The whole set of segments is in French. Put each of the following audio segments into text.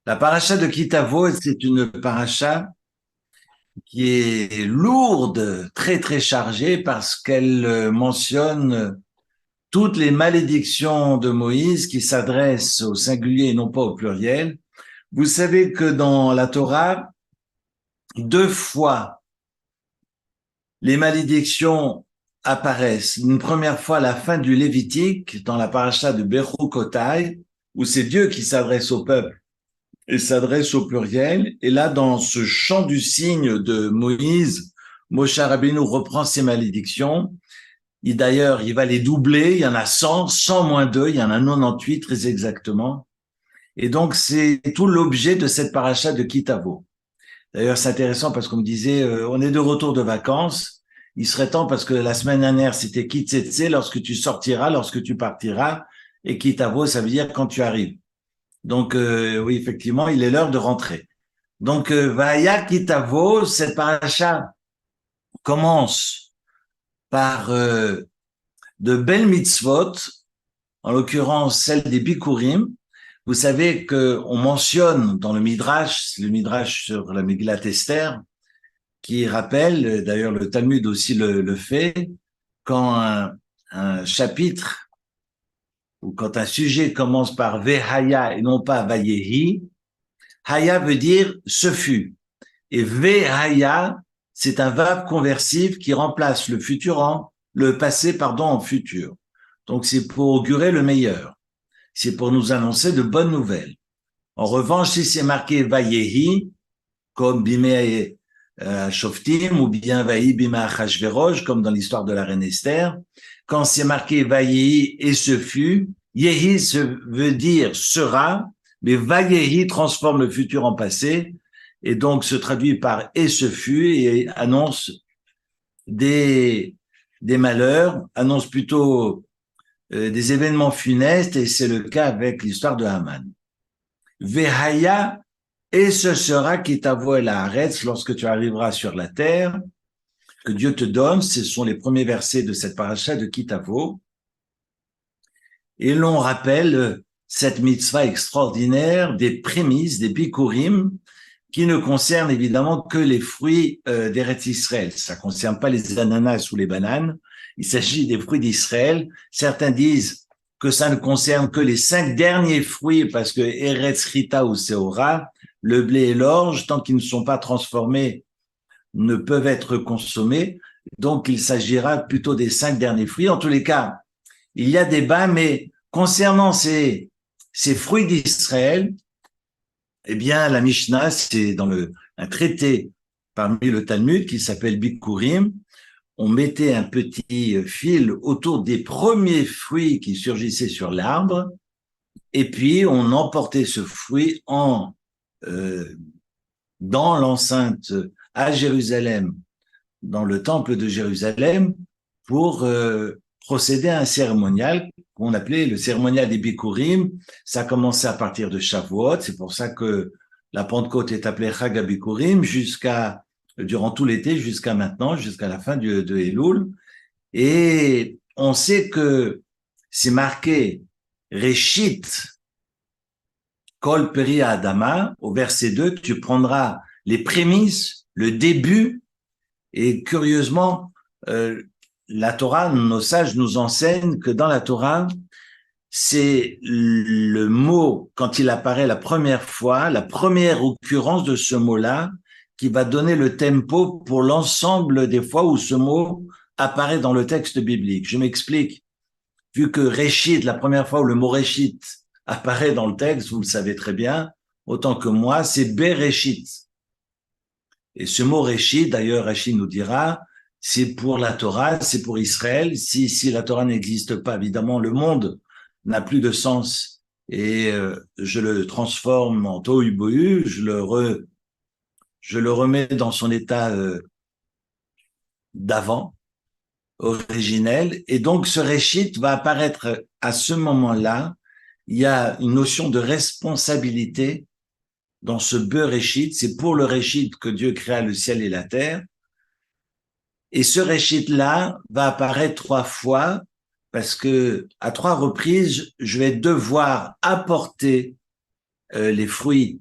La paracha de Kitavo, c'est une paracha qui est lourde, très très chargée parce qu'elle mentionne toutes les malédictions de Moïse qui s'adressent au singulier et non pas au pluriel. Vous savez que dans la Torah, deux fois les malédictions apparaissent. Une première fois à la fin du Lévitique, dans la paracha de Bechukotai, où c'est Dieu qui s'adresse au peuple et s'adresse au pluriel. Et là, dans ce chant du cygne de Moïse, Moshe Rabbeinu reprend ses malédictions. Et d'ailleurs, il va les doubler. Il y en a 100, 100 moins 2, il y en a 98 très exactement. Et donc, c'est tout l'objet de cette paracha de Kitavo. D'ailleurs, c'est intéressant parce qu'on me disait, on est de retour de vacances. Il serait temps parce que la semaine dernière, c'était Kitsetse, lorsque tu sortiras, lorsque tu partiras. Et Kitavo, ça veut dire quand tu arrives. Donc, oui, effectivement, il est l'heure de rentrer. Donc, Vaya Kitavo, cette paracha commence par de belles mitzvot, en l'occurrence celle des Bikurim. Vous savez qu'on mentionne dans le Midrash sur la Megillat Esther, qui rappelle, d'ailleurs le Talmud aussi le fait, quand un chapitre ou quand un sujet commence par Vehaya et non pas Vayehi, Haya veut dire ce fut. Et Vehaya, c'est un verbe conversif qui remplace le futur le passé, pardon, en futur. Donc c'est pour augurer le meilleur. C'est pour nous annoncer de bonnes nouvelles. En revanche, si c'est marqué Vayehi, comme Bimei Shoftim ou bien Vayi Bima Achashverosh, comme dans l'histoire de la reine Esther, quand c'est marqué Vayehi et ce fut, Yehi veut dire sera, mais Vayehi transforme le futur en passé et donc se traduit par et ce fut et annonce des, des malheurs, annonce plutôt des événements funestes et c'est le cas avec l'histoire de Haman. Vehaya, et ce sera qui t'avoue la Haaretz lorsque tu arriveras sur la terre, que Dieu te donne, ce sont les premiers versets de cette paracha de Kitavo, et l'on rappelle cette mitzvah extraordinaire des prémices, des bikurim, qui ne concerne évidemment que les fruits d'Eretz Israël. Ça ne concerne pas les ananas ou les bananes. Il s'agit des fruits d'Israël. Certains disent que ça ne concerne que les 5 derniers fruits parce que Eretz Rita ou Seora, le blé et l'orge, tant qu'ils ne sont pas transformés, ne peuvent être consommés. Donc, il s'agira plutôt des 5 derniers fruits. En tous les cas, il y a débat, mais concernant ces fruits d'Israël, eh bien, la Mishnah, c'est dans un traité parmi le Talmud qui s'appelle Bikurim. On mettait un petit fil autour des premiers fruits qui surgissaient sur l'arbre, et puis on emportait ce fruit euh, dans l'enceinte à Jérusalem, dans le temple de Jérusalem, pour procéder à un cérémonial qu'on appelait le cérémonial des Bikurim. Ça commençait à partir de Shavuot, c'est pour ça que la Pentecôte est appelée Chag HaBikurim durant tout l'été jusqu'à maintenant, jusqu'à la fin de Elul. Et on sait que c'est marqué Réchit Kol Peri Adama, au verset 2, tu prendras les prémices, le début, et curieusement, la Torah, nos sages nous enseignent que dans la Torah, c'est le mot, quand il apparaît la première fois, la première occurrence de ce mot-là, qui va donner le tempo pour l'ensemble des fois où ce mot apparaît dans le texte biblique. Je m'explique. Vu que Réchit, la première fois où le mot Réchit apparaît dans le texte, vous le savez très bien, autant que moi, c'est Bereshit. Et ce mot Réchit, d'ailleurs, Rachid nous dira, c'est pour la Torah, c'est pour Israël. Si la Torah n'existe pas, évidemment, le monde n'a plus de sens. Et je le transforme en tohu bohu, je le remets dans son état d'avant, originel. Et donc, ce réchit va apparaître à ce moment-là. Il y a une notion de responsabilité dans ce Bereshit. C'est pour le réchit que Dieu créa le ciel et la terre. Et ce réchit-là va apparaître 3 fois parce que à 3 reprises, je vais devoir apporter les fruits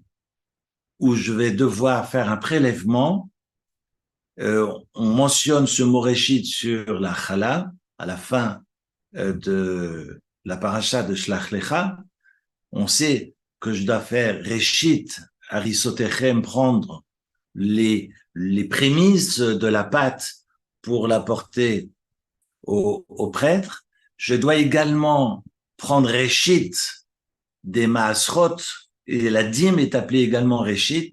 où je vais devoir faire un prélèvement. On mentionne ce mot réchit sur la chala, à la fin de la paracha de Shlach Lecha. On sait que je dois faire réchit, arisotechem, prendre les prémices de la pâte pour l'apporter au prêtre. Je dois également prendre réchit des maasrot, et la dîme est appelée également réchit,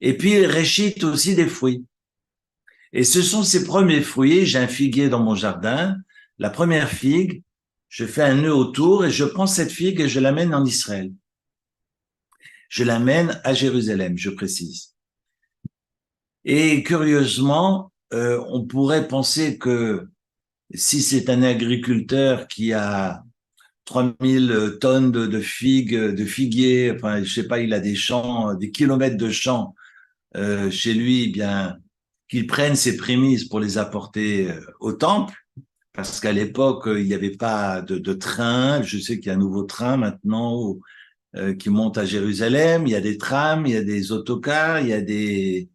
et puis réchit aussi des fruits. Et ce sont ces premiers fruits. J'ai un figuier dans mon jardin. La première figue, je fais un nœud autour et je prends cette figue et je l'amène en Israël. Je l'amène à Jérusalem, je précise. Et curieusement, on pourrait penser que si c'est un agriculteur qui a 3000 tonnes de figues, de figuiers, enfin, je sais pas, il a des champs, des kilomètres de champs chez lui, eh bien, qu'il prenne ses prémices pour les apporter au temple, parce qu'à l'époque, il n'y avait pas de train. Je sais qu'il y a un nouveau train maintenant qui monte à Jérusalem. Il y a des trams, il y a des autocars, il y a des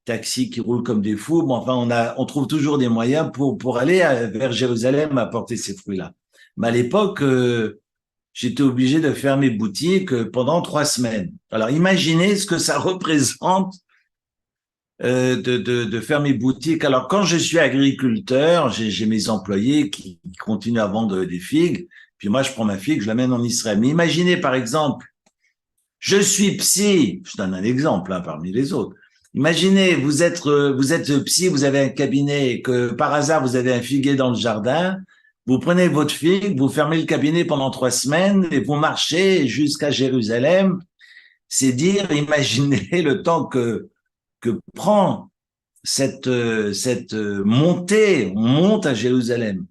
taxis qui roulent comme des fous. Bon, enfin, on trouve toujours des moyens pour aller vers Jérusalem apporter ces fruits-là. Mais à l'époque, j'étais obligé de fermer boutique pendant 3 semaines. Alors, imaginez ce que ça représente de faire mes boutiques. Alors, quand je suis agriculteur, j'ai mes employés qui continuent à vendre des figues. Puis moi, je prends ma figue, je l'amène en Israël. Mais imaginez, par exemple, je suis psy. Je donne un exemple parmi les autres. Imaginez, vous êtes psy, vous avez un cabinet, et que par hasard, vous avez un figuier dans le jardin. Vous prenez votre figue, vous fermez le cabinet pendant 3 semaines et vous marchez jusqu'à Jérusalem. C'est dire, imaginez le temps que prend cette montée, on monte à Jérusalem.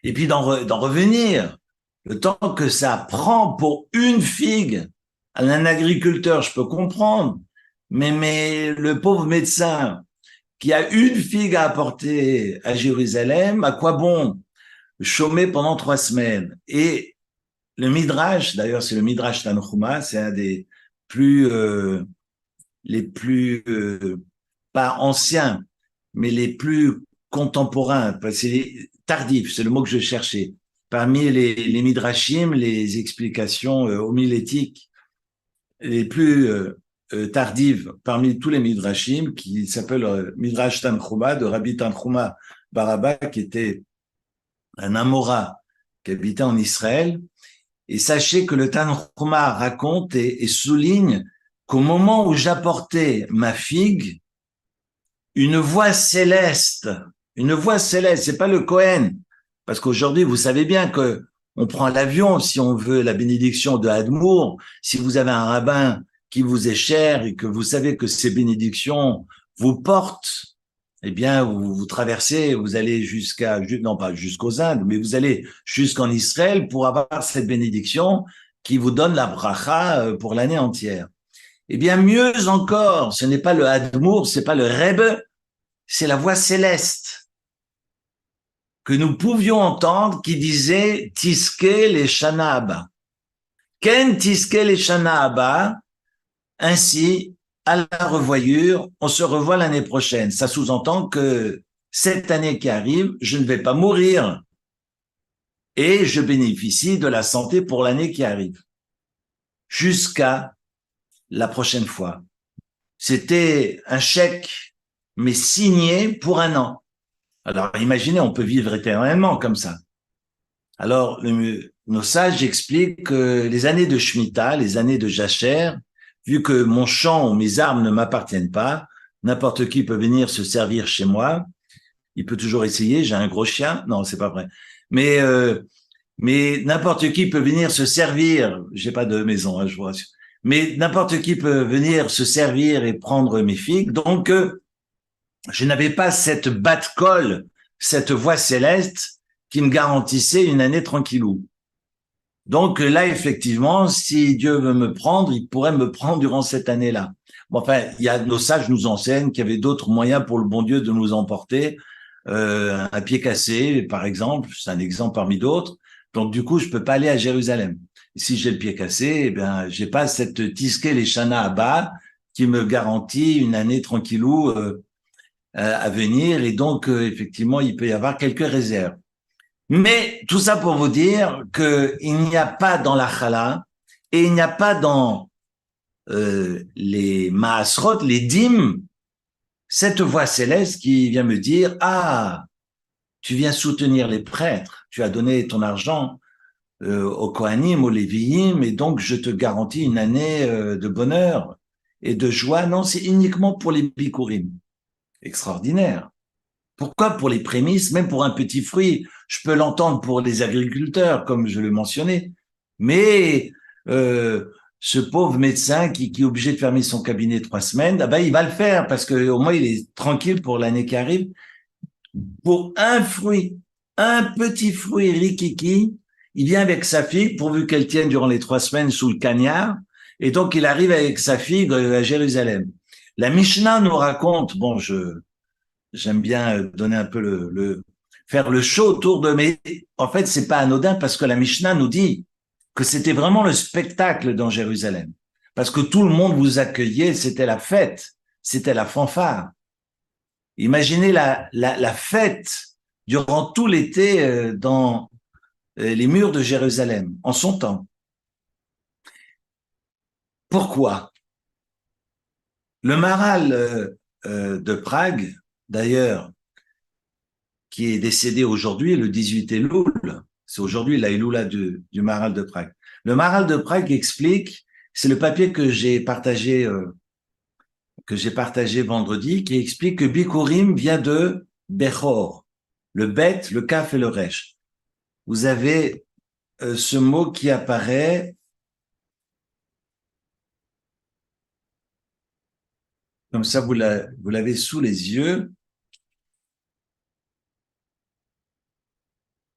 Et puis d'en revenir, le temps que ça prend pour une figue, un agriculteur, je peux comprendre, mais le pauvre médecin qui a une figue à apporter à Jérusalem, à quoi bon chômer pendant 3 semaines? Et le Midrash, d'ailleurs c'est le Midrash Tanchuma, c'est un des plus les plus pas anciens, mais les plus contemporains, c'est tardifs, c'est le mot que je cherchais. Parmi les midrashim, les explications homilétiques les plus tardives parmi tous les midrashim, qui s'appelle Midrash Tanchuma de Rabbi Tanchuma Baraba, qui était un Amora qui habitait en Israël. Et sachez que le Tanchuma raconte et souligne qu'au moment où j'apportais ma figue, une voix céleste, c'est pas le Cohen, parce qu'aujourd'hui, vous savez bien que on prend l'avion si on veut la bénédiction de Hadmour. Si vous avez un rabbin qui vous est cher et que vous savez que ces bénédictions vous portent, eh bien, vous traversez, vous allez non pas jusqu'aux Indes, mais vous allez jusqu'en Israël pour avoir cette bénédiction qui vous donne la bracha pour l'année entière. Eh bien, mieux encore, ce n'est pas le Hadmour, c'est pas le Rebbe, c'est la voix céleste que nous pouvions entendre qui disait Tiske les Shana Haba. Ken Tiske les Shana Haba, ainsi, à la revoyure, on se revoit l'année prochaine. Ça sous-entend que cette année qui arrive, je ne vais pas mourir et je bénéficie de la santé pour l'année qui arrive. Jusqu'à la prochaine fois. C'était un chèque, mais signé pour 1 an. Alors, imaginez, on peut vivre éternellement comme ça. Alors, nos sages expliquent que les années de Shemitah, les années de Jacher, vu que mon champ ou mes armes ne m'appartiennent pas, n'importe qui peut venir se servir chez moi. Il peut toujours essayer, j'ai un gros chien. Non, c'est pas vrai. Mais n'importe qui peut venir se servir. J'ai pas de maison, je vous rassure. Mais n'importe qui peut venir se servir et prendre mes figues. Donc, je n'avais pas cette batte-colle, cette voix céleste qui me garantissait une année tranquillou. Donc là, effectivement, si Dieu veut me prendre, il pourrait me prendre durant cette année-là. Bon, enfin, nos sages nous enseignent qu'il y avait d'autres moyens pour le bon Dieu de nous emporter. Un pied cassé, par exemple, c'est un exemple parmi d'autres. Donc du coup, je peux pas aller à Jérusalem. Si j'ai le pied cassé, eh bien, j'ai pas cette tisquée les shana à bas qui me garantit une année tranquillou à venir. Et donc, effectivement, il peut y avoir quelques réserves. Mais tout ça pour vous dire qu'il n'y a pas dans la chala et il n'y a pas dans les maasrot, les dîmes, cette voix céleste qui vient me dire, ah, tu viens soutenir les prêtres, tu as donné ton argent aux Kohanim, aux Lévi'im, et donc je te garantis une année de bonheur et de joie. Non, c'est uniquement pour les Bikurim. Extraordinaire. Pourquoi pour les prémices, même pour un petit fruit? Je peux l'entendre pour les agriculteurs, comme je le mentionnais, mais ce pauvre médecin qui est obligé de fermer son cabinet 3 semaines, ah ben, il va le faire parce que au moins il est tranquille pour l'année qui arrive. Pour un fruit, un petit fruit rikiki, il vient avec sa figue pourvu qu'elle tienne durant les 3 semaines sous le cagnard, et donc il arrive avec sa figue à Jérusalem. La Mishnah nous raconte, bon, j'aime bien donner un peu faire le show autour de, mais en fait, c'est pas anodin parce que la Mishnah nous dit que c'était vraiment le spectacle dans Jérusalem. Parce que tout le monde vous accueillait, c'était la fête, c'était la fanfare. Imaginez la fête durant tout l'été dans les murs de Jérusalem, en son temps. Pourquoi? Le Maharal de Prague, d'ailleurs, qui est décédé aujourd'hui, le 18 Elul, c'est aujourd'hui la Elula du Maharal de Prague. Le Maharal de Prague explique, c'est le papier que j'ai partagé vendredi, qui explique que Bikurim vient de Bechor, le Bet, le Kaf et le Resh. Vous avez ce mot qui apparaît comme ça, vous l'avez sous les yeux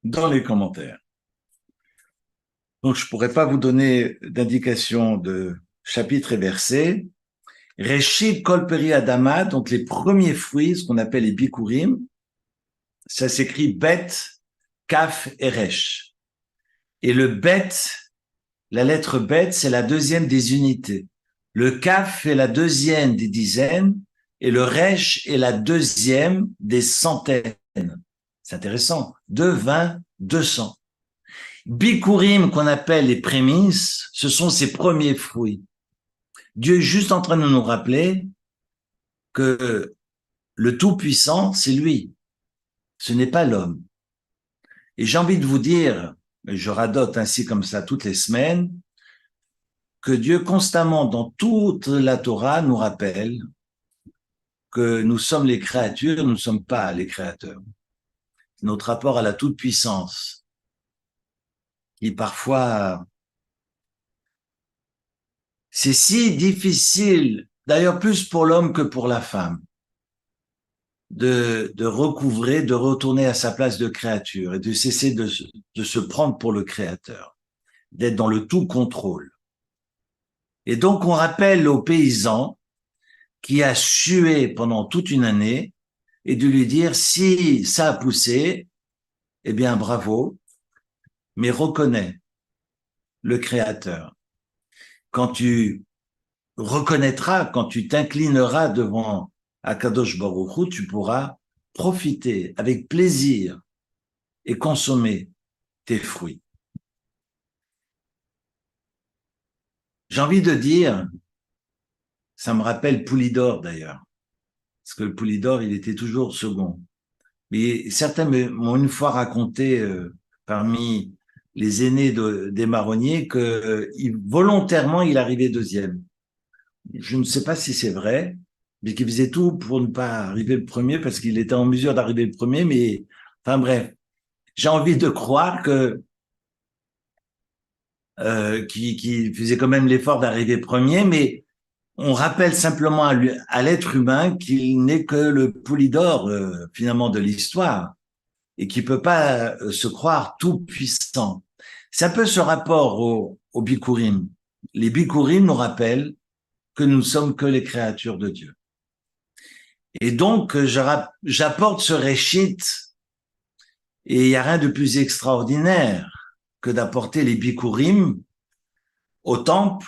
dans les commentaires. Donc, je pourrais pas vous donner d'indication de chapitre et verset. Reshit kol peri adama, donc les premiers fruits, ce qu'on appelle les bikurim, ça s'écrit bet, kaf et resh. Et le bet, la lettre bet, c'est la deuxième des unités. Le kaf est la deuxième des dizaines et le resh est la deuxième des centaines. C'est intéressant. 2, 20, 200. Bikurim, qu'on appelle les prémices, ce sont ses premiers fruits. Dieu est juste en train de nous rappeler que le Tout-Puissant, c'est lui. Ce n'est pas l'homme. Et j'ai envie de vous dire, je radote ainsi comme ça toutes les semaines, que Dieu constamment dans toute la Torah nous rappelle que nous sommes les créatures, nous ne sommes pas les créateurs. Notre rapport à la toute-puissance, qui parfois, c'est si difficile, d'ailleurs plus pour l'homme que pour la femme, de recouvrer, de retourner à sa place de créature et de cesser de se prendre pour le créateur, d'être dans le tout contrôle. Et donc on rappelle au paysan qui a sué pendant toute une année et de lui dire si ça a poussé, eh bien bravo, mais reconnais le créateur. Quand tu reconnaîtras, quand tu t'inclineras devant Akadosh Baruch Hu, tu pourras profiter avec plaisir et consommer tes fruits. J'ai envie de dire, ça me rappelle Poulidor d'ailleurs, parce que le Poulidor, il était toujours second. Mais certains m'ont une fois raconté parmi les aînés des marronniers que volontairement il arrivait deuxième. Je ne sais pas si c'est vrai, mais qu'il faisait tout pour ne pas arriver le premier parce qu'il était en mesure d'arriver le premier, mais enfin bref, j'ai envie de croire que qu'il faisait quand même l'effort d'arriver premier, mais on rappelle simplement à l'être humain qu'il n'est que le Poulidor finalement de l'histoire et qui peut pas se croire tout puissant. C'est un peu ce rapport au Bikurim. Les Bikurim nous rappellent que nous sommes que les créatures de Dieu. Et donc, j'apporte ce réchit, et il n'y a rien de plus extraordinaire que d'apporter les Bikurim au temple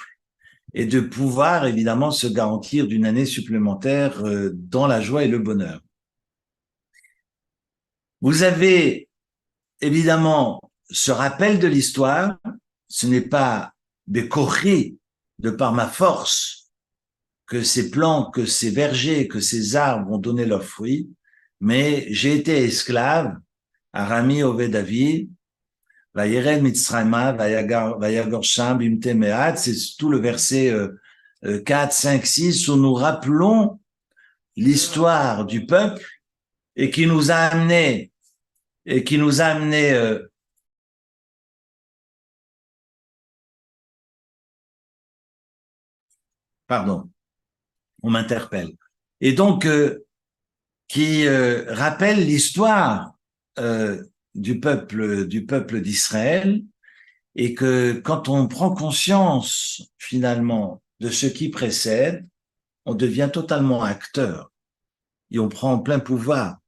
et de pouvoir évidemment se garantir d'une année supplémentaire dans la joie et le bonheur. Vous avez évidemment ce rappel de l'histoire, ce n'est pas Bekochi, de par ma force, que ces plants, que ces vergers, que ces arbres ont donné leurs fruits, mais j'ai été esclave, Arami Oved Avi, Vayered Mitzrayma, Vayagor Sham, Bimte Mehat, c'est tout le verset 4, 5, 6, où nous rappelons l'histoire du peuple et qui nous a amené pardon, on m'interpelle. Et donc, qui rappelle l'histoire du peuple d'Israël, et que quand on prend conscience finalement de ce qui précède, on devient totalement acteur et on prend plein pouvoir,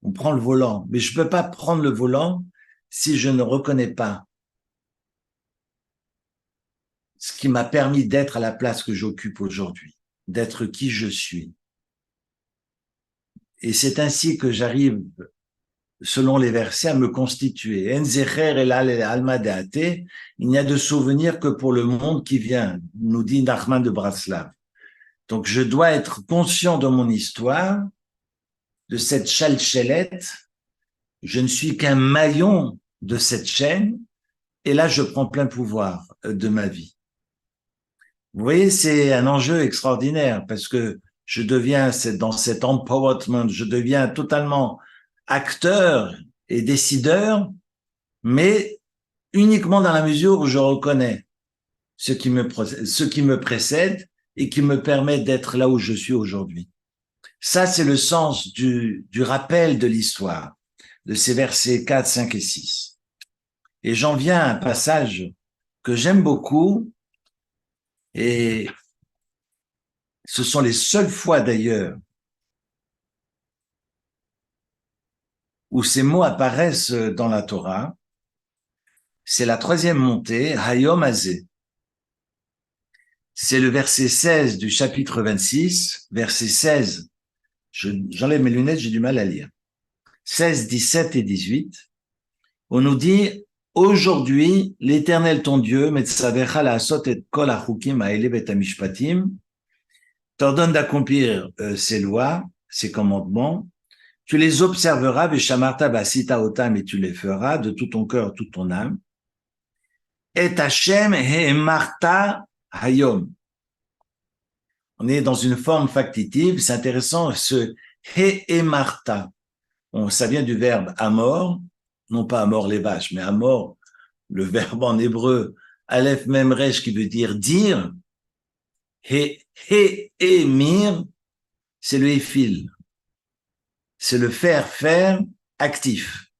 on prend le volant. Mais je ne peux pas prendre le volant si je ne reconnais pas ce qui m'a permis d'être à la place que j'occupe aujourd'hui, d'être qui je suis. Et c'est ainsi que j'arrive, selon les versets, à me constituer. En zecher el alma deate, il n'y a de souvenir que pour le monde qui vient, nous dit Nachman de Braslav. Donc je dois être conscient de mon histoire, de cette chalchelette. Je ne suis qu'un maillon de cette chaîne, et là je prends plein pouvoir de ma vie. Vous voyez, c'est un enjeu extraordinaire parce que je deviens dans cet empowerment, je deviens totalement acteur et décideur, mais uniquement dans la mesure où je reconnais ce qui me précède et qui me permet d'être là où je suis aujourd'hui. Ça, c'est le sens du rappel de l'histoire, de ces versets 4, 5 et 6. Et j'en viens à un passage que j'aime beaucoup, et ce sont les seules fois d'ailleurs où ces mots apparaissent dans la Torah. C'est la troisième montée, Hayom Hazeh. C'est le verset 16 du chapitre 26, verset 16. J'enlève mes lunettes, j'ai du mal à lire. 16, 17 et 18. On nous dit, aujourd'hui, l'Éternel ton Dieu, Metzavecha la'asot et kol hachukim ha'ele vet hamishpatim, t'ordonne d'accomplir ces lois, ces commandements, tu les observeras, veshamarta ba'asita otam, et tu les feras de tout ton cœur, toute ton âme. Et Hashem he'emarta hayom. On est dans une forme factitive, c'est intéressant, ce he'emarta. Bon, ça vient du verbe amor, non pas amor les vaches, mais amor, le verbe en hébreu, aleph mem resh, qui veut dire dire. Emir, c'est le efil. C'est le faire actif.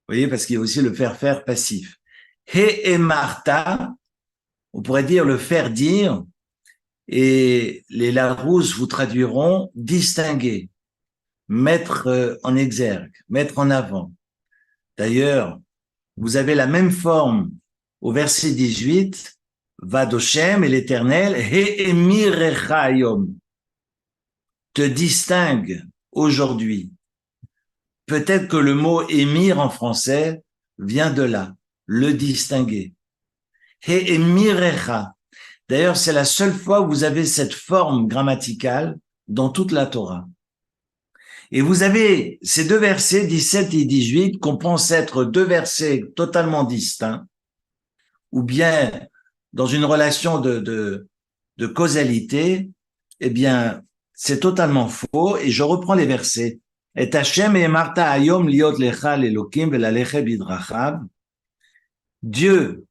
Vous voyez, parce qu'il y a aussi le faire passif. Emarta, on pourrait dire le faire dire, et les Larousse vous traduiront distinguer, mettre en exergue, mettre en avant. D'ailleurs, vous avez la même forme au verset 18, Vadoshem et l'Éternel, He'emirechayom, te distingue aujourd'hui. Peut-être que le mot émir en français vient de là, le distinguer. He'emirecha. D'ailleurs, c'est la seule fois où vous avez cette forme grammaticale dans toute la Torah. Et vous avez ces deux versets, 17 et 18, qu'on pense être deux versets totalement distincts, ou bien dans une relation de causalité, eh bien, c'est totalement faux. Et je reprends les versets. Et Hashem et Marta Ayom liot lecha l'Elokim ve'lalecha bidrachav. Dieu,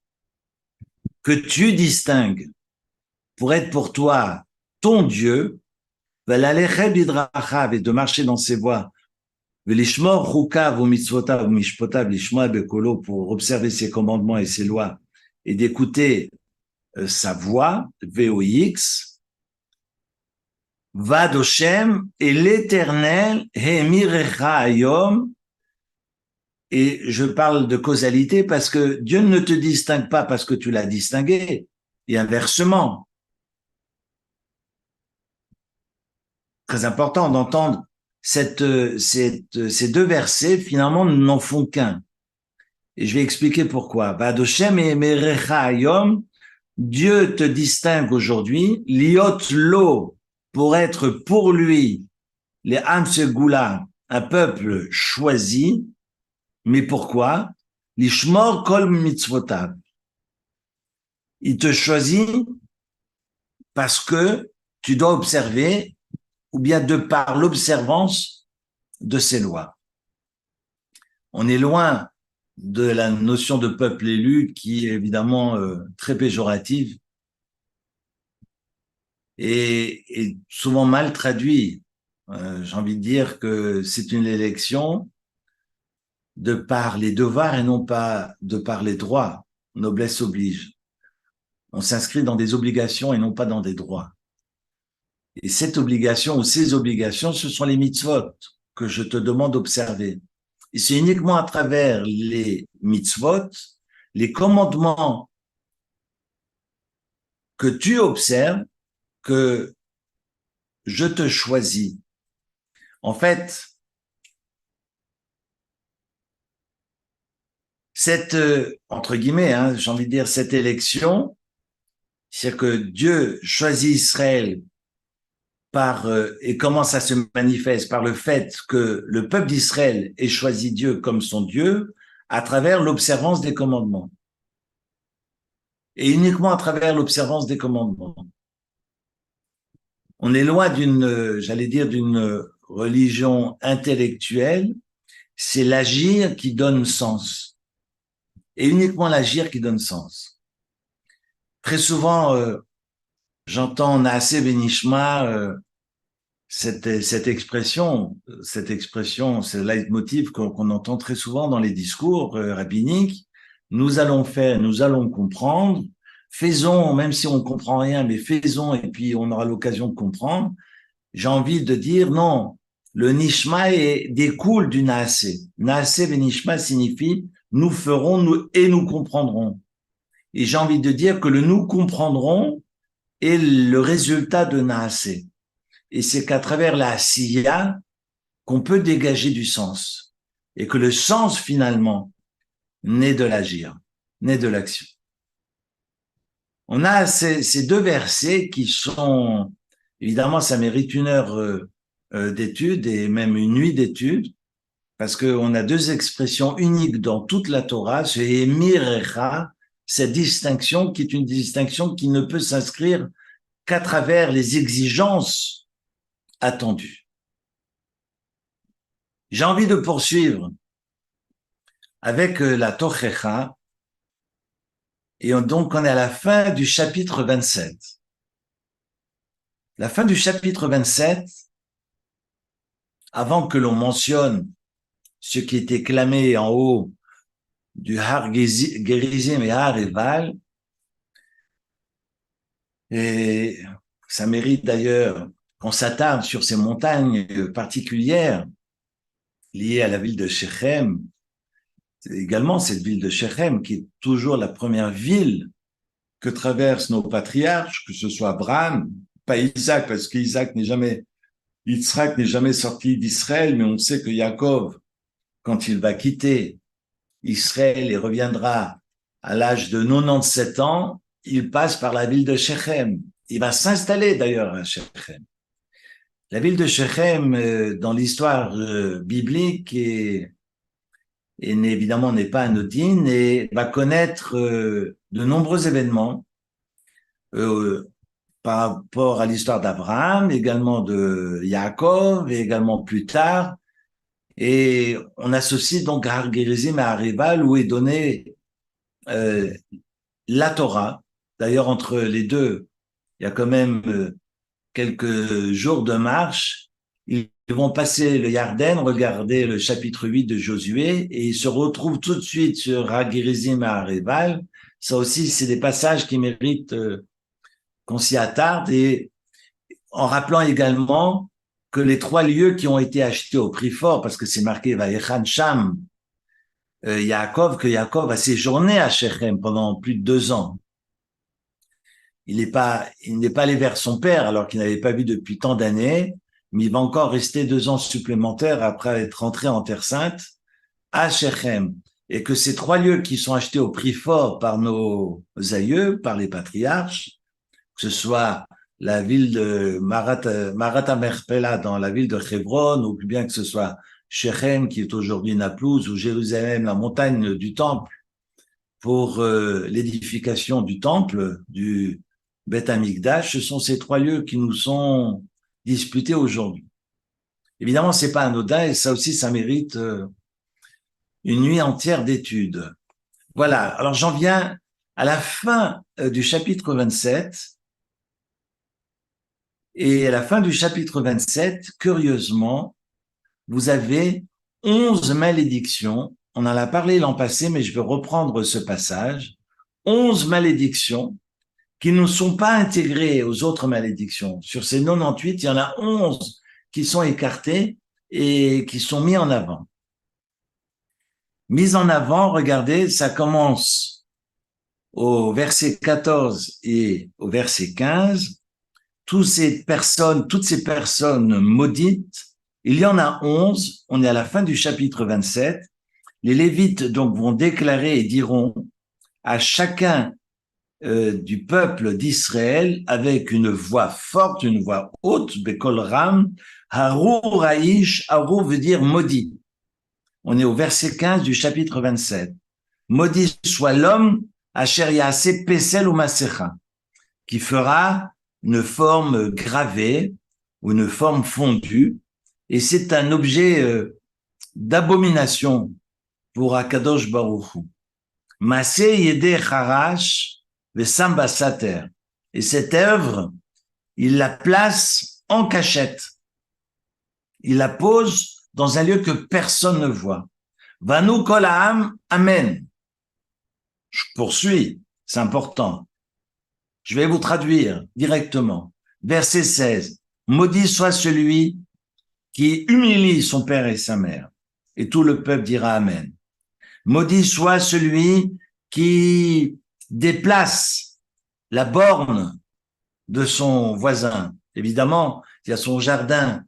que tu distingues pour être pour toi ton Dieu, ve'lalecha bidrachav, et de marcher dans ses voies, ve'lishmor chukav u'mitzvotav u'mishpotav lishmoa bekolo, pour observer ses commandements et ses lois, et d'écouter sa voix, VOX, Vadoshem, et l'Éternel, Hemirecha Ayom, Et je parle de causalité parce que Dieu ne te distingue pas parce que tu l'as distingué, et inversement. Très important d'entendre ces deux versets finalement n'en font qu'un. Et je vais expliquer pourquoi. Badoshem et Merecha Ayom, Dieu te distingue aujourd'hui, liot lo, pour être pour lui, les Am Segula, un peuple choisi. Mais pourquoi? Lishmor kol mitzvotav. Il te choisit parce que tu dois observer, ou bien de par l'observance de ses lois. On est loin de la notion de peuple élu qui est évidemment très péjorative et souvent mal traduit. J'ai envie de dire que c'est une élection de par les devoirs et non pas de par les droits. Noblesse oblige. On s'inscrit dans des obligations et non pas dans des droits. Et cette obligation ou ces obligations, ce sont les mitzvot que je te demande d'observer. Et c'est uniquement à travers les mitzvot, les commandements que tu observes, que je te choisis. En fait, cette, entre guillemets, j'ai envie de dire, cette élection, c'est-à-dire que Dieu choisit Israël et comment ça se manifeste par le fait que le peuple d'Israël ait choisi Dieu comme son Dieu à travers l'observance des commandements. Et uniquement à travers l'observance des commandements. On est loin j'allais dire, d'une religion intellectuelle, c'est l'agir qui donne sens. Et uniquement l'agir qui donne sens. Très souvent, j'entends Naaseh Benishma, cette expression, c'est le leitmotiv qu'on entend très souvent dans les discours rabbiniques. Nous allons faire, nous allons comprendre, faisons, même si on ne comprend rien, mais faisons et puis on aura l'occasion de comprendre. J'ai envie de dire non, le nishma découle du naaseh. Naaseh benishma signifie nous ferons et nous comprendrons. Et j'ai envie de dire que le nous comprendrons est le résultat de naaseh. Et c'est qu'à travers la siya qu'on peut dégager du sens. Et que le sens, finalement, naît de l'agir, naît de l'action. On a ces deux versets qui sont, évidemment, ça mérite une heure d'étude et même une nuit d'étude, parce qu'on a deux expressions uniques dans toute la Torah, c'est Emirecha, cette distinction qui est une distinction qui ne peut s'inscrire qu'à travers les exigences attendues. J'ai envie de poursuivre avec la Tochecha, et donc on est à la fin du chapitre 27. La fin du chapitre 27, avant que l'on mentionne ce qui était clamé en haut du Har Gerizim et Har Eval, et ça mérite d'ailleurs qu'on s'attarde sur ces montagnes particulières liées à la ville de Shechem, également cette ville de Shechem qui est toujours la première ville que traversent nos patriarches, que ce soit Abraham, pas Isaac, parce qu'Isaac Yitzhak n'est jamais sorti d'Israël, mais on sait que Yaakov, quand il va quitter Israël et reviendra à l'âge de 97 ans, il passe par la ville de Shechem. Il va s'installer d'ailleurs à Shechem. La ville de Shechem, dans l'histoire biblique, évidemment n'est pas anodine et va connaître de nombreux événements par rapport à l'histoire d'Abraham, également de Yaakov et également plus tard. Et on associe donc Har Gerizim à Har Eval où est donnée la Torah. D'ailleurs, entre les deux, il y a quand même quelques jours de marche. Ils vont passer le Yarden, regarder le chapitre 8 de Josué, et ils se retrouvent tout de suite sur Har Gerizim et Har Eval. Ça aussi, c'est des passages qui méritent qu'on s'y attarde, et en rappelant également que les 3 lieux qui ont été achetés au prix fort, parce que c'est marqué Vayechan Sham, Yaakov a séjourné à Shechem pendant plus de 2 ans. Il n'est pas allé vers son père alors qu'il n'avait pas vu depuis tant d'années, mais il va encore rester 2 ans supplémentaires après être rentré en Terre Sainte à Shechem. Et que ces 3 lieux qui sont achetés au prix fort par nos aïeux, par les patriarches, que ce soit la ville de Marat Merpela dans la ville de Hebron, ou bien que ce soit Shechem qui est aujourd'hui Naplouse, ou Jérusalem, la montagne du temple, pour l'édification du temple, du Beth Amikdash, ce sont ces 3 lieux qui nous sont disputés aujourd'hui. Évidemment, c'est pas anodin et ça aussi, ça mérite une nuit entière d'études. Voilà. Alors, j'en viens à la fin du chapitre 27. Et à la fin du chapitre 27, curieusement, vous avez 11 malédictions. On en a parlé l'an passé, mais je vais reprendre ce passage. 11 malédictions qui ne sont pas intégrées aux autres malédictions. Sur ces 98, il y en a 11 qui sont écartées et qui sont mis en avant. Mis en avant, regardez, ça commence au verset 14 et au verset 15. Toutes ces personnes maudites, il y en a 11, on est à la fin du chapitre 27. Les Lévites donc vont déclarer et diront à chacun du peuple d'Israël avec une voix forte, une voix haute, Bekol Ram, Harou Raïch, Harou veut dire maudit. On est au verset 15 du chapitre 27. Maudit soit l'homme, Asher Yaaseh Pesel ou Masecha, qui fera une forme gravée ou une forme fondue, et c'est un objet d'abomination pour Akadosh Baruch Hu. Maseh Yedeh Harash Vesamba Sater. Et cette œuvre, il la place en cachette. Il la pose dans un lieu que personne ne voit. Vanu Kol Ha'am, Amen. Je poursuis, c'est important. Je vais vous traduire directement. Verset 16. Maudit soit celui qui humilie son père et sa mère. Et tout le peuple dira Amen. Maudit soit celui qui déplace la borne de son voisin. Évidemment, il y a son jardin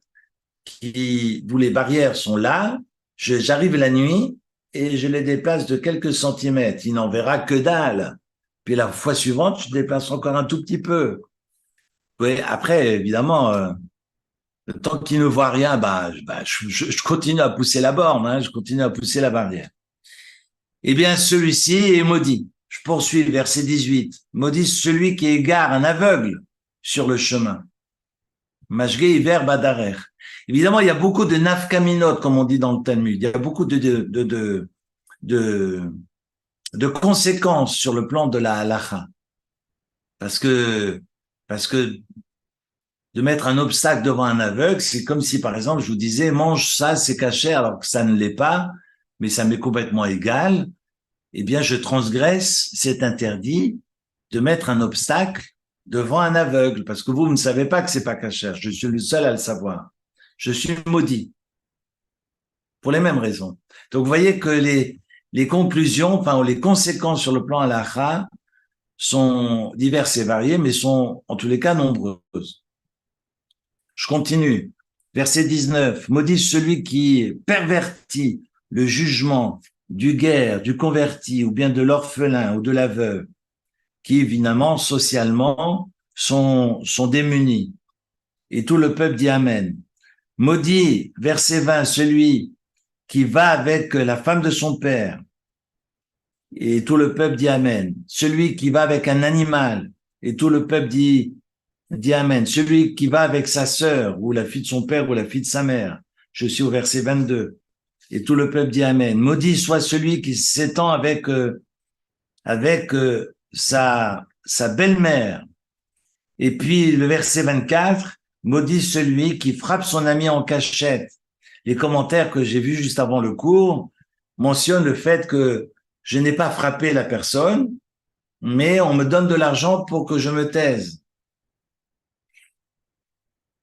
où les barrières sont là. J'arrive la nuit et je les déplace de quelques centimètres. Il n'en verra que dalle. Puis la fois suivante, je déplace encore un tout petit peu. Oui, après, évidemment, tant qu'il ne voit rien, je continue à pousser la borne, hein, je continue à pousser la barrière. Eh bien, celui-ci est maudit. Je poursuis, verset 18. Maudit celui qui égare un aveugle sur le chemin. Mashgé hiver badarer. Évidemment, il y a beaucoup de nafkaminot, comme on dit dans le Talmud. Il y a beaucoup de conséquences sur le plan de la halacha. Parce que de mettre un obstacle devant un aveugle, c'est comme si, par exemple, je vous disais, mange ça, c'est caché, alors que ça ne l'est pas, mais ça m'est complètement égal. Eh bien, je transgresse cet interdit de mettre un obstacle devant un aveugle, parce que vous ne savez pas que c'est pas caché. Je suis le seul à le savoir. Je suis maudit. Pour les mêmes raisons. Donc, vous voyez que les conclusions, enfin, ou les conséquences sur le plan halakha sont diverses et variées, mais sont, en tous les cas, nombreuses. Je continue. Verset 19. Maudit celui qui pervertit le jugement du guerre, du converti, ou bien de l'orphelin ou de la veuve, qui, évidemment, socialement, sont démunis. Et tout le peuple dit Amen. Maudit, verset 20, celui qui va avec la femme de son père. Et tout le peuple dit Amen. Celui qui va avec un animal. Et tout le peuple dit Amen. Celui qui va avec sa sœur, ou la fille de son père, ou la fille de sa mère. Je suis au verset 22. Et tout le peuple dit Amen. Maudit soit celui qui s'étend avec sa belle-mère. Et puis le verset 24, maudit celui qui frappe son ami en cachette. Les commentaires que j'ai vus juste avant le cours mentionnent le fait que je n'ai pas frappé la personne, mais on me donne de l'argent pour que je me taise.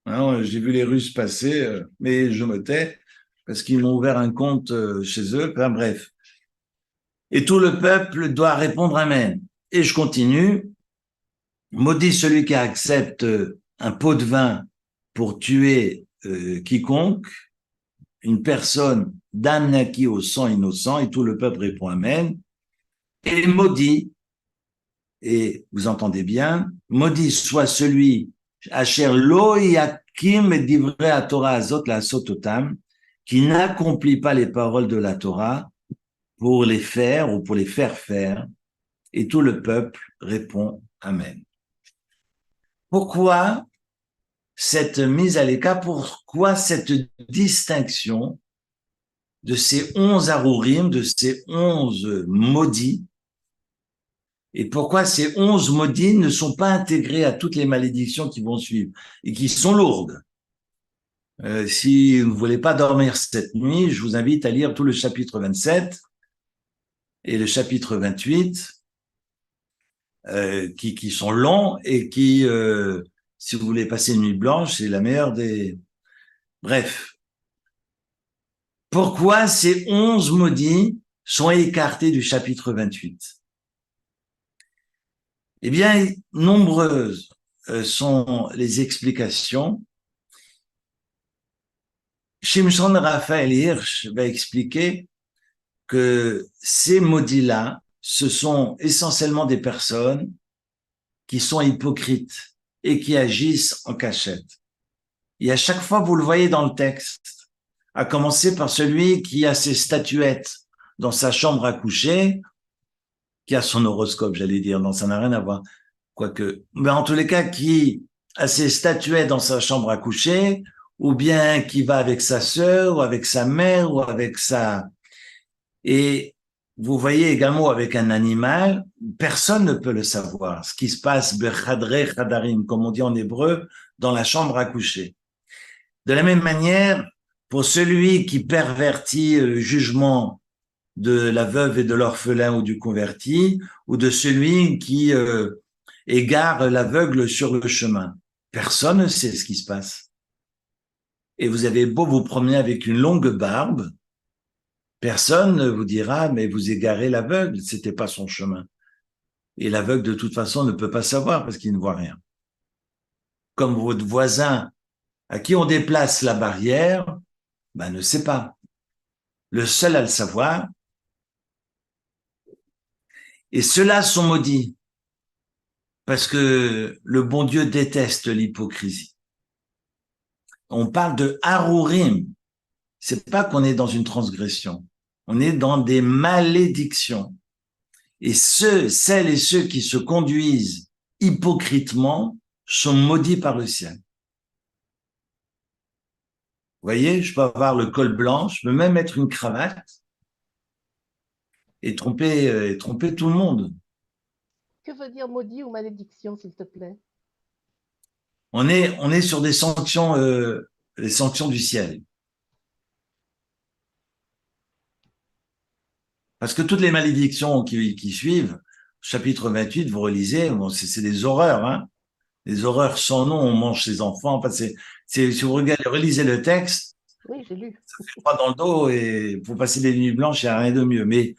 Hein, j'ai vu les Russes passer, mais je me tais parce qu'ils m'ont ouvert un compte chez eux. Enfin bref. Et tout le peuple doit répondre Amen. Et je continue. Maudit celui qui accepte un pot de vin pour tuer quiconque, une personne d'âme naquit au sang innocent, et tout le peuple répond Amen. Et maudit, et vous entendez bien, maudit soit celui, asher lo yakim et divrei à Torah azot la sototam, qui n'accomplit pas les paroles de la Torah pour les faire ou pour les faire faire, et tout le peuple répond Amen. Pourquoi cette mise à l'écart, pourquoi cette distinction de ces 11 arurim, de ces 11 maudits, et pourquoi ces 11 maudits ne sont pas intégrés à toutes les malédictions qui vont suivre et qui sont lourdes. Si vous ne voulez pas dormir cette nuit, je vous invite à lire tout le chapitre 27 et le chapitre 28, qui sont longs et qui, si vous voulez passer une nuit blanche, c'est la meilleure des... Bref. Pourquoi ces 11 maudits sont écartés du chapitre 28? Eh bien, nombreuses sont les explications. Shimshon Raphaël Hirsch va expliquer que ces maudits-là, ce sont essentiellement des personnes qui sont hypocrites et qui agissent en cachette. Et à chaque fois, vous le voyez dans le texte, à commencer par celui qui a ses statuettes dans sa chambre à coucher, qui a son horoscope, j'allais dire, non, ça n'a rien à voir, quoique, mais en tous les cas, qui a ses statuettes dans sa chambre à coucher, ou bien qui va avec sa sœur, ou avec sa mère, ou avec sa... Et vous voyez également avec un animal, personne ne peut le savoir, ce qui se passe, bechadre chadarim, comme on dit en hébreu, dans la chambre à coucher. De la même manière, pour celui qui pervertit le jugement de la veuve et de l'orphelin ou du converti, ou de celui qui égare l'aveugle sur le chemin. Personne ne sait ce qui se passe. Et vous avez beau vous promener avec une longue barbe, personne ne vous dira, mais vous égarez l'aveugle, c'était pas son chemin. Et l'aveugle, de toute façon, ne peut pas savoir parce qu'il ne voit rien. Comme votre voisin à qui on déplace la barrière, ben, ne sait pas. Le seul à le savoir, et ceux-là sont maudits, parce que le bon Dieu déteste l'hypocrisie. On parle de harurim. C'est pas qu'on est dans une transgression. On est dans des malédictions. Et celles et ceux qui se conduisent hypocritement sont maudits par le ciel. Vous voyez, je peux avoir le col blanc, je peux même mettre une cravate et tromper tout le monde. Que veut dire maudit ou malédiction, s'il te plaît? On est sur des sanctions, les sanctions du ciel. Parce que toutes les malédictions qui suivent, chapitre 28, vous relisez, bon, c'est des horreurs, hein. Des horreurs sans nom, on mange ses enfants. Enfin, si vous regardez, relisez le texte, oui, j'ai lu. Ça fait froid dans le dos et pour passer des nuits blanches, il n'y a rien de mieux. Mais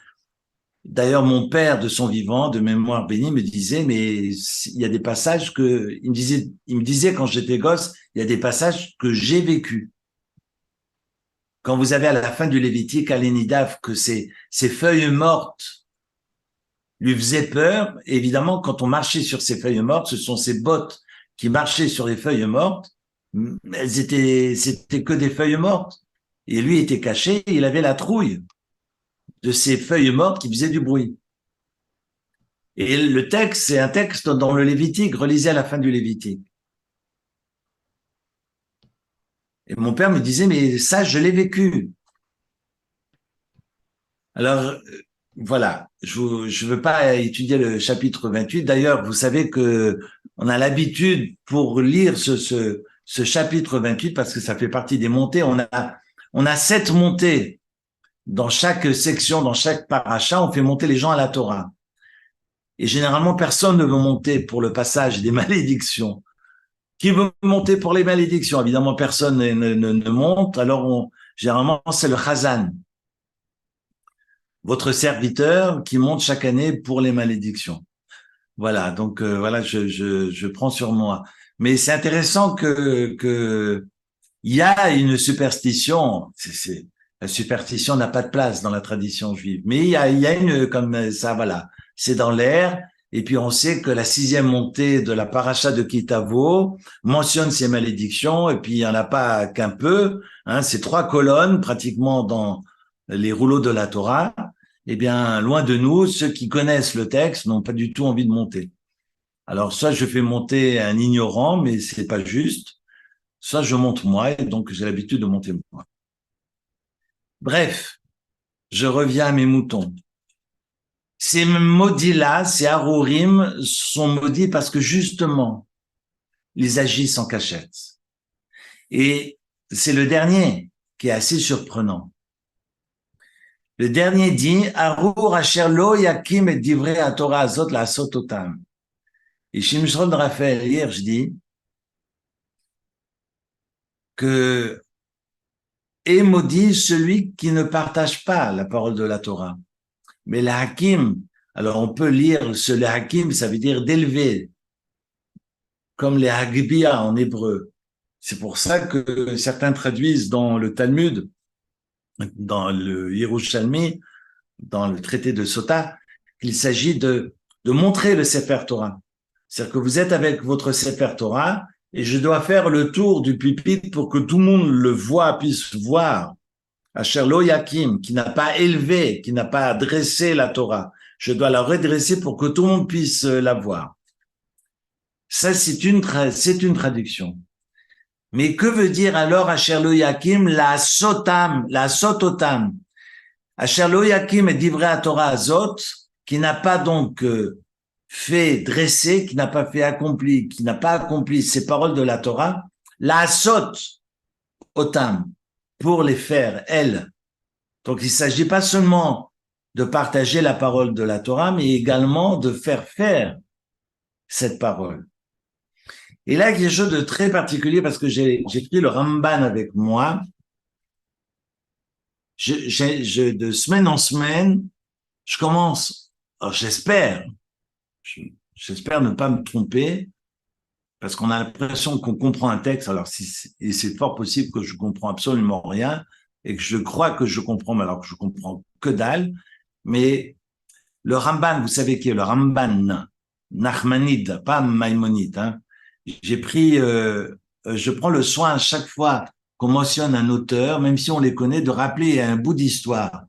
d'ailleurs, mon père, de son vivant, de mémoire bénie, me disait, mais il y a des passages il me disait quand j'étais gosse, il y a des passages que j'ai vécus. Quand vous avez à la fin du Lévitique, à l'Énidaf, que ces feuilles mortes lui faisaient peur, et évidemment, quand on marchait sur ces feuilles mortes, ce sont ces bottes qui marchaient sur les feuilles mortes, c'était que des feuilles mortes. Et lui était caché, il avait la trouille de ces feuilles mortes qui faisaient du bruit. Et le texte, c'est un texte dans le Lévitique, relisez à la fin du Lévitique. Et mon père me disait, mais ça, je l'ai vécu. Alors, voilà, je veux pas étudier le chapitre 28. D'ailleurs, vous savez que on a l'habitude pour lire ce chapitre 28, parce que ça fait partie des montées, on a 7 montées. Dans chaque section, dans chaque paracha, on fait monter les gens à la Torah. Et généralement, personne ne veut monter pour le passage des malédictions. Qui veut monter pour les malédictions? Évidemment, personne ne monte. Alors, généralement, c'est le chazan. votre serviteur qui monte chaque année pour les malédictions. Voilà, donc voilà, je prends sur moi. Mais c'est intéressant que il y a une superstition. La superstition n'a pas de place dans la tradition juive, mais il y a une comme ça, voilà, c'est dans l'air. Et puis on sait que la 6e montée de la paracha de Kitavo mentionne ces malédictions. Et puis il y en a pas qu'un peu. Hein, c'est 3 colonnes pratiquement dans les rouleaux de la Torah. Eh bien, loin de nous, ceux qui connaissent le texte n'ont pas du tout envie de monter. Alors, soit je fais monter un ignorant, mais c'est pas juste, soit je monte moi, et donc j'ai l'habitude de monter moi. Bref, je reviens à mes moutons. Ces maudits-là, ces Harurim, sont maudits parce que justement, ils agissent en cachette. Et c'est le dernier qui est assez surprenant. Le dernier dit, Arur asher lo yakim et divrei Torah azot la sototam. Et Shimshon Raphaël Hirsch dit que est maudit celui qui ne partage pas la parole de la Torah. Mais le hakim, alors on peut lire le hakim, ça veut dire d'élever, comme les hagbia en hébreu. C'est pour ça que certains traduisent dans le Talmud, dans le Yerushalmi, dans le traité de Sota, qu'il s'agit de montrer le Sefer Torah. C'est-à-dire que vous êtes avec votre Sefer Torah et je dois faire le tour du pupitre pour que tout le monde le voit, puisse voir. Asher lo yakim, qui n'a pas élevé, qui n'a pas dressé la Torah. Je dois la redresser pour que tout le monde puisse la voir. Ça, c'est une traduction. Mais que veut dire alors Asher lo yakim, la sototam? Asher lo yakim et divrei Torah azot, qui n'a pas donc fait dresser, qui n'a pas fait accompli, qui n'a pas accompli ces paroles de la Torah, la sot otam, pour les faire, elles. Donc, il ne s'agit pas seulement de partager la parole de la Torah, mais également de faire cette parole. Et là, il y a quelque chose de très particulier parce que j'ai pris le Ramban avec moi. De semaine en semaine, je commence, alors j'espère ne pas me tromper, parce qu'on a l'impression qu'on comprend un texte, alors et c'est fort possible que je comprends absolument rien, et que je crois que je comprends, alors que je comprends que dalle, mais le Ramban, vous savez qui est le Ramban Nachmanide, pas Maïmonide, hein. J'ai pris, je prends le soin à chaque fois qu'on mentionne un auteur, même si on les connaît, de rappeler un bout d'histoire.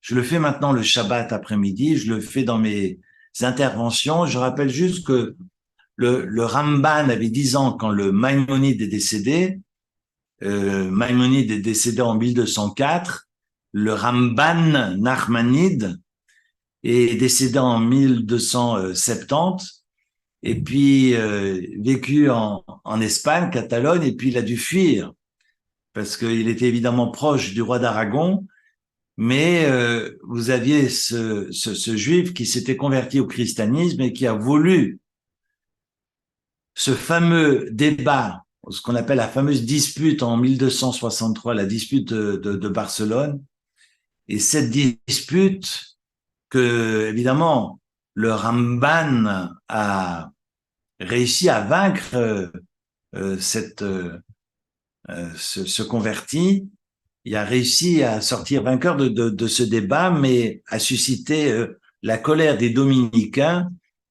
Je le fais maintenant le Shabbat après-midi, je le fais dans mes interventions. Je rappelle juste que le Ramban avait 10 ans quand le Maïmonide est décédé. Maïmonide est décédé en 1204. Le Ramban Nachmanide est décédé en 1270. Et puis vécu en Espagne, Catalogne, et puis il a dû fuir parce qu'il était évidemment proche du roi d'Aragon, mais vous aviez ce juif qui s'était converti au christianisme et qui a voulu ce fameux débat, ce qu'on appelle la fameuse dispute en 1263, la dispute de Barcelone, et cette dispute que évidemment le Ramban a réussi à vaincre ce converti. Il a réussi à sortir vainqueur de ce débat, mais a suscité la colère des dominicains,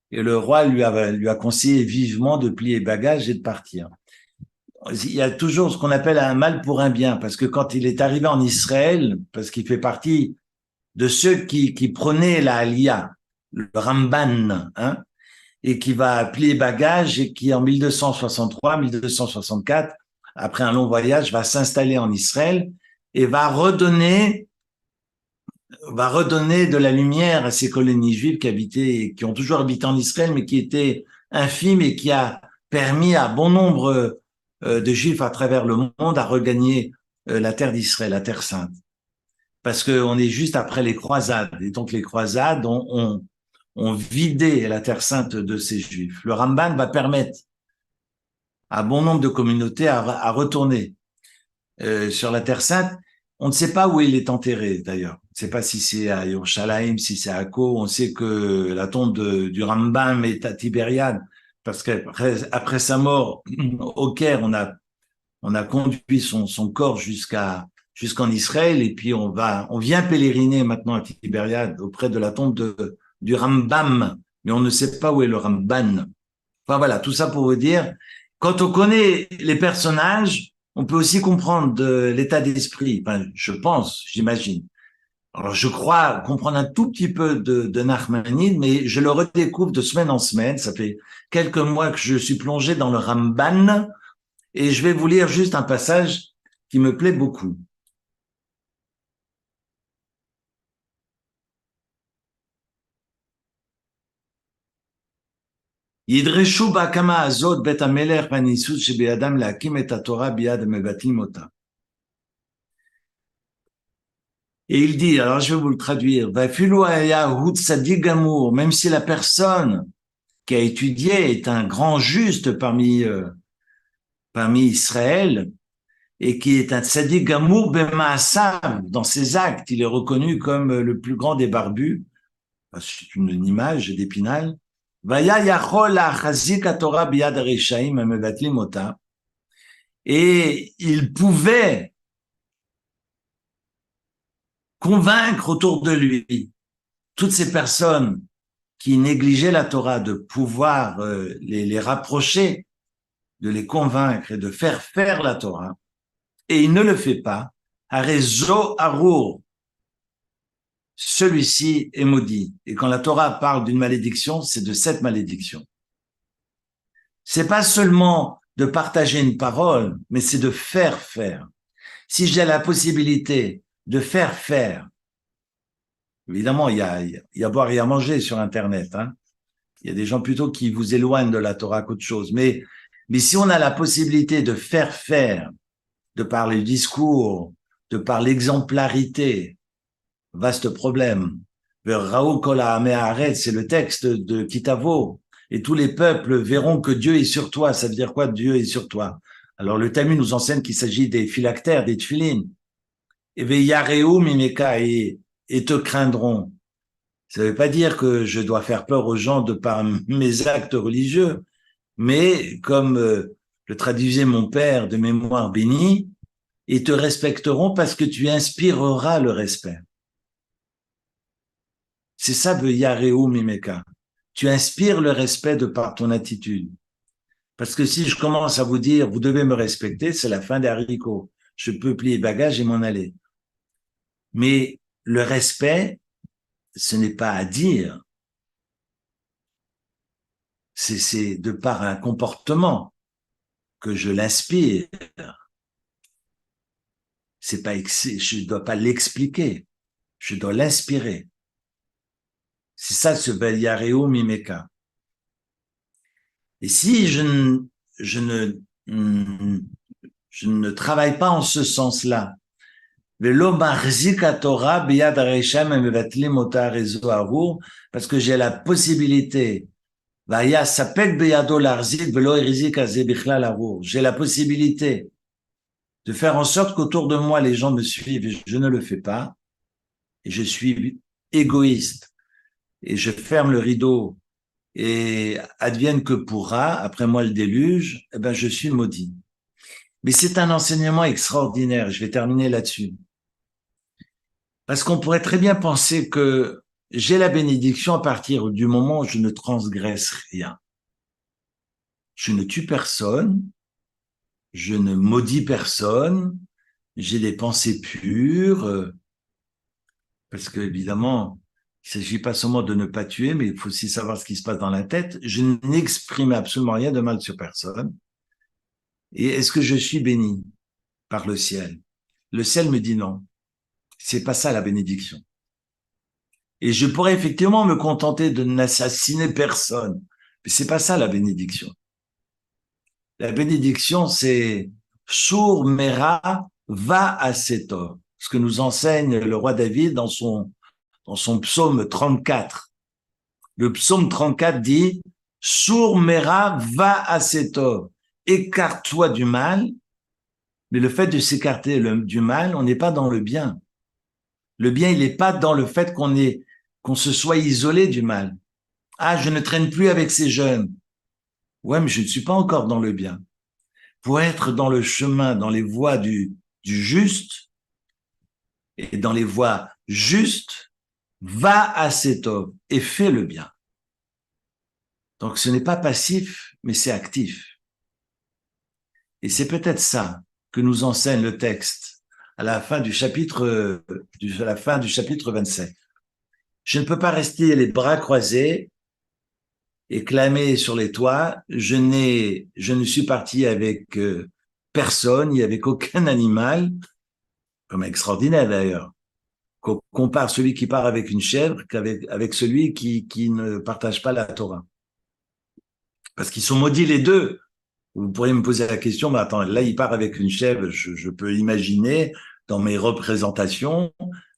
et le roi lui a conseillé vivement de plier bagages et de partir. Il y a toujours ce qu'on appelle un mal pour un bien, parce que quand il est arrivé en Israël, parce qu'il fait partie de ceux qui prônaient la Aliyah, le Ramban, hein, et qui va plier bagages et qui en 1263, 1264, après un long voyage, va s'installer en Israël et va redonner de la lumière à ces colonies juives qui ont toujours habité en Israël, mais qui étaient infimes, et qui a permis à bon nombre de juifs à travers le monde à regagner la terre d'Israël, la terre sainte. Parce qu'on est juste après les croisades. Et donc les croisades ont vidé la terre sainte de ces juifs. Le Ramban va permettre à bon nombre de communautés à retourner sur la terre sainte. On ne sait pas où il est enterré, d'ailleurs. sais pas si c'est à Yerushalayim, si c'est à Akko. On sait que la tombe du Rambam est à Tibériade, parce qu'après sa mort au Caire, on a conduit son corps jusqu'en Israël, et puis on vient pèleriner maintenant à Tibériade auprès de la tombe du Rambam, mais on ne sait pas où est le Ramban. Enfin voilà, tout ça pour vous dire, quand on connaît les personnages, on peut aussi comprendre l'état d'esprit. Enfin, je pense, j'imagine. Alors, je crois comprendre un tout petit peu de Nachmanide, mais je le redécouvre de semaine en semaine. Ça fait quelques mois que je suis plongé dans le Ramban, et je vais vous lire juste un passage qui me plaît beaucoup. ידרשו בהקמה הזאת בית המלך והניסות שבידם להקים את התורה ביד המבטלים אותה. Et il dit, alors je vais vous le traduire, même si la personne qui a étudié est un grand juste parmi Israël, et qui est un tzaddik gamour b'ma'asav, dans ses actes, il est reconnu comme le plus grand des barbus. C'est une image d'Épinal. Et il pouvait convaincre autour de lui toutes ces personnes qui négligeaient la Torah, de pouvoir les rapprocher, de les convaincre et de faire la Torah. Et il ne le fait pas. Arezo Arour, celui-ci est maudit. Et quand la Torah parle d'une malédiction, c'est de cette malédiction. C'est pas seulement de partager une parole, mais c'est de faire. Si j'ai la possibilité de faire, évidemment, il y a à boire et à manger sur Internet, hein. Il y a des gens plutôt qui vous éloignent de la Torah qu'autre chose. Mais si on a la possibilité de faire, de par le discours, de par l'exemplarité, vaste problème. Raoul Kola Améharet, c'est le texte de Kitavo. Et tous les peuples verront que Dieu est sur toi. Ça veut dire quoi, Dieu est sur toi? Alors le Talmud nous enseigne qu'il s'agit des phylactères, des tefilines. Et Yareu Mimeka, et te craindront. Ça ne veut pas dire que je dois faire peur aux gens de par mes actes religieux, mais comme le traduisait mon père de mémoire bénie, ils te respecteront parce que tu inspireras le respect. C'est ça, Yareu Mimeka. Tu inspires le respect de par ton attitude. Parce que si je commence à vous dire, vous devez me respecter, c'est la fin des haricots. Je peux plier bagages et m'en aller. Mais le respect, ce n'est pas à dire. C'est de par un comportement que je l'inspire. C'est pas, je ne dois pas l'expliquer. Je dois l'inspirer. C'est ça ce Yareu Mimeka. Et si je ne travaille pas en ce sens-là, parce que j'ai la possibilité, j'ai la possibilité de faire en sorte qu'autour de moi, les gens me suivent, et je ne le fais pas, et je suis égoïste, et je ferme le rideau, et advienne que pourra, après moi le déluge, eh ben je suis maudit. Mais c'est un enseignement extraordinaire, je vais terminer là-dessus. Parce qu'on pourrait très bien penser que j'ai la bénédiction à partir du moment où je ne transgresse rien. Je ne tue personne, je ne maudis personne, j'ai des pensées pures, parce que évidemment, il ne s'agit pas seulement de ne pas tuer, mais il faut aussi savoir ce qui se passe dans la tête. Je n'exprime absolument rien de mal sur personne. Et est-ce que je suis béni par le ciel? Le ciel me dit non. C'est pas ça la bénédiction. Et je pourrais effectivement me contenter de n'assassiner personne. Mais c'est pas ça la bénédiction. La bénédiction, c'est Shur Mera va à Setor. Ce que nous enseigne le roi David dans son psaume 34. Le psaume 34 dit Shur Mera va à Setor. Écarte-toi du mal. Mais le fait de s'écarter du mal, on n'est pas dans le bien. Le bien, il n'est pas dans le fait qu'on se soit isolé du mal. Ah, je ne traîne plus avec ces jeunes. Ouais, mais je ne suis pas encore dans le bien. Pour être dans le chemin, dans les voies du juste, et dans les voies justes, va à cet homme et fais le bien. Donc ce n'est pas passif, mais c'est actif. Et c'est peut-être ça que nous enseigne le texte à la fin du chapitre, à la fin du chapitre 27. Je ne peux pas rester les bras croisés et clamer sur les toits. Je ne suis parti avec personne, ni avec aucun animal, comme extraordinaire d'ailleurs. Qu'on compare celui qui part avec une chèvre avec celui qui ne partage pas la Torah. Parce qu'ils sont maudits les deux. Vous pourriez me poser la question, mais attends, là, il part avec une chèvre, je peux imaginer dans mes représentations,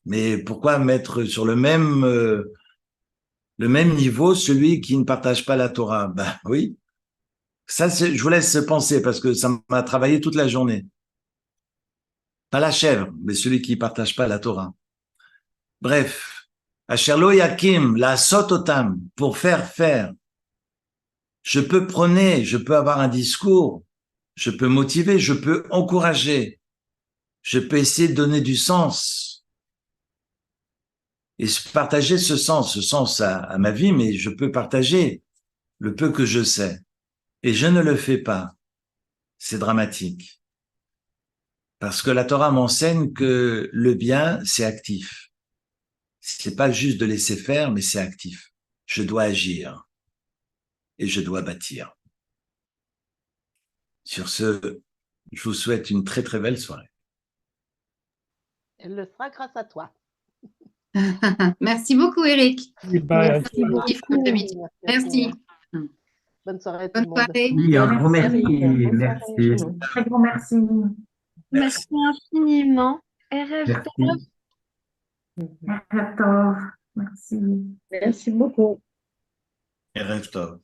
mais pourquoi mettre sur le même niveau celui qui ne partage pas la Torah? Ben oui, ça, je vous laisse penser parce que ça m'a travaillé toute la journée. Pas la chèvre, mais celui qui ne partage pas la Torah. Bref, Asherlo Yakim, la sototam, pour faire. Je peux prôner, je peux avoir un discours, je peux motiver, je peux encourager, je peux essayer de donner du sens et partager ce sens à ma vie, mais je peux partager le peu que je sais. Et je ne le fais pas. C'est dramatique. Parce que la Torah m'enseigne que le bien, c'est actif. C'est pas juste de laisser faire, mais c'est actif. Je dois agir et je dois bâtir. Sur ce, je vous souhaite une très très belle soirée. Elle le sera grâce à toi. Merci beaucoup, Eric. Merci beaucoup. Merci. Bonne soirée à tout Bonne le monde. soirée. Oui, un grand merci. Bonne Merci. soirée. Très grand merci. Merci infiniment. RF Merci. Merci. Merci beaucoup. Et rêve tov.